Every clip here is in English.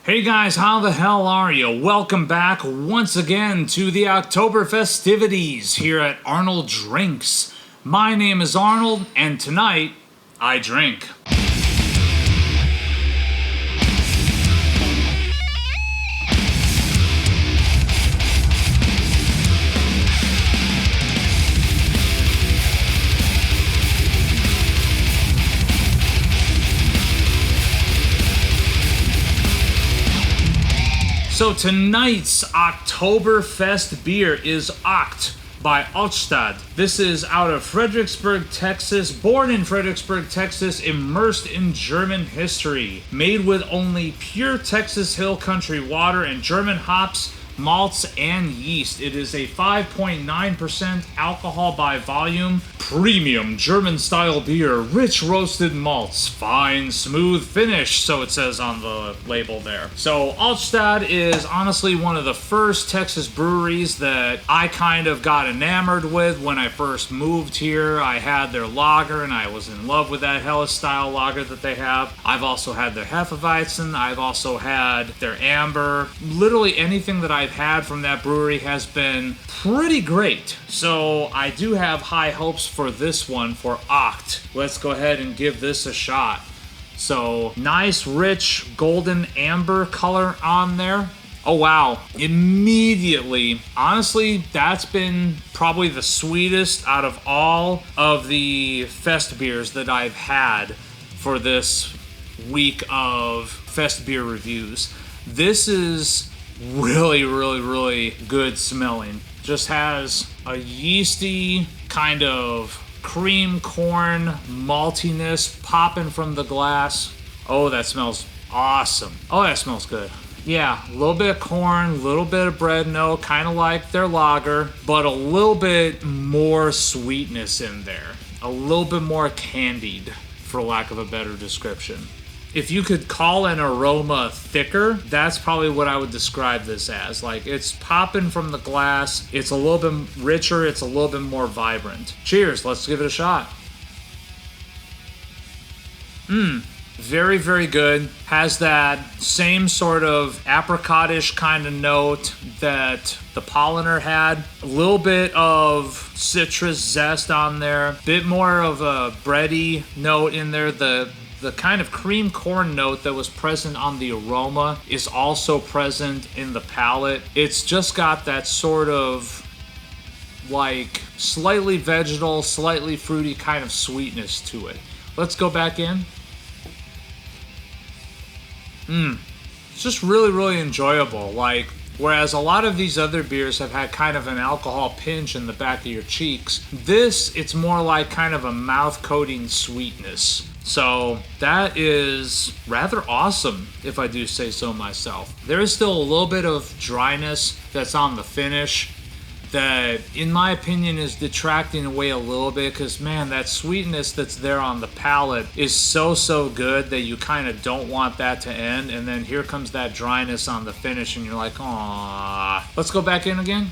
Hey guys, how the hell are you? Welcome back once again to the October festivities here at Arnold Drinks. My name is Arnold, and tonight, I drink. So tonight's Oktoberfest beer is Okt by Altstadt. This is out of Fredericksburg, Texas. Born in Fredericksburg, Texas, immersed in German history. Made with only pure Texas Hill Country water and German hops, malts, and yeast. It is a 5.9% alcohol by volume, premium German-style beer, rich roasted malts, fine, smooth finish, so it says on the label there. So Altstadt is honestly one of the first Texas breweries that I kind of got enamored with when I first moved here. I had their lager, and I was in love with that Helles-style lager that they have. I've also had their Hefeweizen. I've also had their Amber. Literally anything that I've had from that brewery has been pretty great. So I do have high hopes for this one, for Okt. Let's go ahead and give this a shot. So nice, rich, golden amber color on there. Oh wow, immediately, honestly, that's been probably the sweetest out of all of the fest beers that I've had for this week of fest beer reviews. This is really good smelling. Just has a yeasty kind of cream corn maltiness popping from the glass. Oh, that smells awesome. Oh, that smells good. Yeah, a little bit of corn, a little bit of bread note, kind of like their lager, but a little bit more sweetness in there. A little bit more candied, for lack of a better description. If you could call an aroma thicker, that's probably what I would describe this as. Like, it's popping from the glass, it's a little bit richer, it's a little bit more vibrant. Cheers, let's give it a shot. Very good. Has that same sort of apricot-ish kind of note that the Polliner had. A little bit of citrus zest on there. Bit more of a bready note in there. The kind of cream corn note that was present on the aroma is also present in the palate. It's just got that sort of like slightly vegetal, slightly fruity kind of sweetness to it. Let's go back in. It's just really enjoyable. Like, whereas a lot of these other beers have had kind of an alcohol pinch in the back of your cheeks, this, it's more like kind of a mouth-coating sweetness. So that is rather awesome, if I do say so myself. There is still a little bit of dryness that's on the finish that, in my opinion, is detracting away a little bit, because man, that sweetness that's there on the palate is so good that you kind of don't want that to end, and then here comes that dryness on the finish and you're like, aww. Let's go back in again.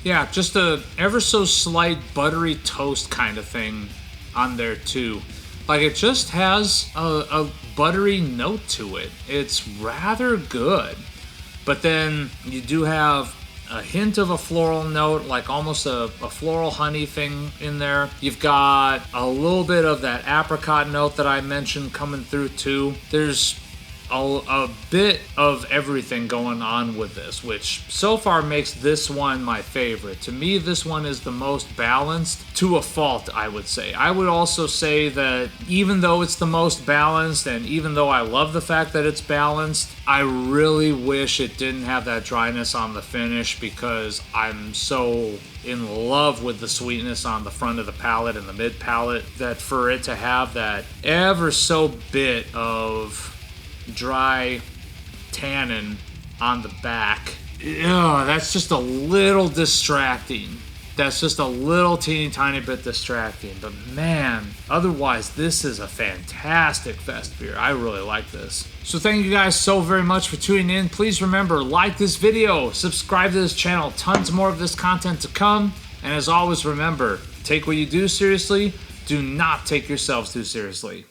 Yeah, just a ever so slight buttery toast kind of thing on there too. Like, it just has a buttery note to it. It's rather good. But then you do have a hint of a floral note, like almost a floral honey thing in there. You've got a little bit of that apricot note that I mentioned coming through too. There's a bit of everything going on with this, which so far makes this one my favorite. To me, this one is the most balanced to a fault, I would say. I would also say that even though it's the most balanced, and even though I love the fact that it's balanced, I really wish it didn't have that dryness on the finish, because I'm so in love with the sweetness on the front of the palate and the mid palate, that for it to have that ever so bit of dry tannin on the back, that's just a little distracting. That's just a little teeny tiny bit distracting. But man, otherwise this is a fantastic fest beer. I really like this. So thank you guys so very much for tuning in. Please remember, like this video, subscribe to this channel. Tons more of this content to come. And as always, remember, take what you do seriously. Do not take yourselves too seriously.